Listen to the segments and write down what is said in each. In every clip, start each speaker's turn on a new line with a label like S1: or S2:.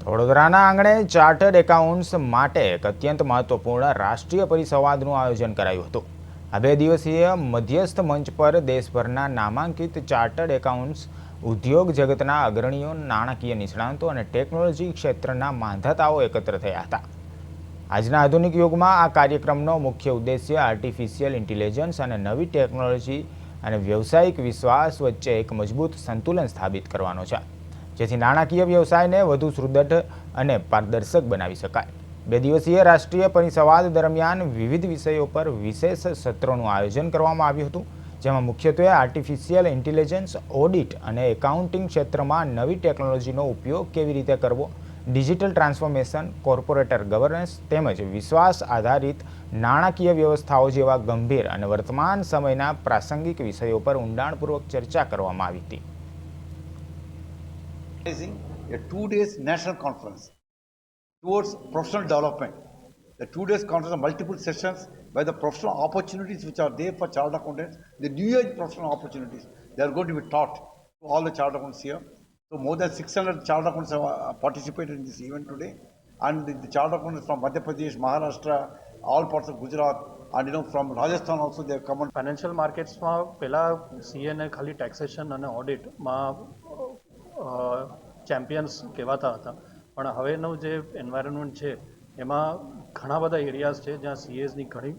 S1: વડોદરાના આંગણે chartered accounts માટે એક અત્યંત મહત્વપૂર્ણ રાષ્ટ્રીય પરિસંવાદનું આયોજન કરાયું હતું. આ 2 દિવસીય મધ્યસ્થ મંચ પર દેશભરના નામાંકિત ચાર્ટર્ડ એકાઉન્ટ્સ, ઉદ્યોગ જગતના અગ્રણીઓ, નાણાકીય નિષ્ણાતો અને ટેકનોલોજી ક્ષેત્રના માંધાતાઓ એકત્ર થયા હતા. આજના આધુનિક યુગમાં આ કાર્યક્રમનો મુખ્ય ઉદ્દેશ્ય આર્ટિફિશિયલ ઇન્ટેલિજન્સ અને નવી ટેકનોલોજી અને વ્યવસાયિક વિશ્વાસ વચ્ચે એક મજબૂત સંતુલન સ્થાપિત કરવાનો છે, જેથી નાણાકીય વ્યવસાયને વધુ સુદૃઢ અને પારદર્શક બનાવી શકાય. 2 દિવસીય રાષ્ટ્રીય પરિસંવાદ દરમિયાન વિવિધ વિષયો પર વિશેષ સત્રોનું આયોજન કરવામાં આવ્યું હતું, જેમાં મુખ્યત્વે આર્ટિફિશિયલ ઇન્ટેલિજન્સ, ઓડિટ અને એકાઉન્ટિંગ ક્ષેત્રમાં નવી ટેકનોલોજીનો ઉપયોગ કેવી રીતે કરવો, ડિજિટલ ટ્રાન્સફોર્મેશન, કોર્પોરેટ ગવર્નન્સ તેમજ વિશ્વાસ આધારિત નાણાકીય વ્યવસ્થાઓ જેવા ગંભીર અને વર્તમાન સમયના પ્રાસંગિક વિષયો પર ઊંડાણપૂર્વક ચર્ચા કરવામાં આવી હતી.
S2: A 2 days national conference towards professional development. The 2 days conference are multiple sessions where the professional opportunities which are there for chartered accountants, the new age professional opportunities, they are going to be taught to all the chartered accountants here. So more than 600 chartered accountants have participated in this event today, and the chartered accountants from Madhya Pradesh, Maharashtra, all parts of Gujarat, and from Rajasthan also they have come on.
S3: Financial માર્કેટ્સમાં પહેલાં સીએને ખાલી taxation અને ઓડિટમાં champions કહેવાતા હતા, પણ હવેનું જે environment છે એમાં ઘણા બધા એરિયાઝ છે જ્યાં સીએસની ઘણી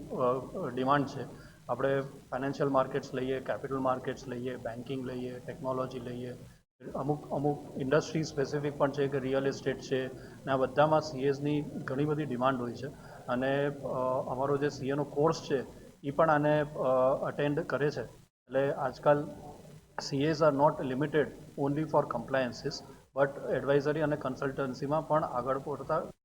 S3: ડિમાન્ડ છે. આપણે ફાઇનાન્શિયલ માર્કેટ્સ લઈએ, કેપિટલ માર્કેટ્સ લઈએ, બેન્કિંગ લઈએ, ટેકનોલોજી લઈએ, અમુક ઇન્ડસ્ટ્રી સ્પેસિફિક પણ છે કે રિયલ એસ્ટેટ છે, ને આ બધામાં સીએસની ઘણી બધી ડિમાન્ડ હોય છે. અને અમારો જે સીએનો કોર્સ છે એ પણ આને અટેન્ડ કરે છે. એટલે આજકાલ CAs are not limited only for compliances, but advisory અને કન્સલ્ટન્સીમાં પણ આગળ પડતા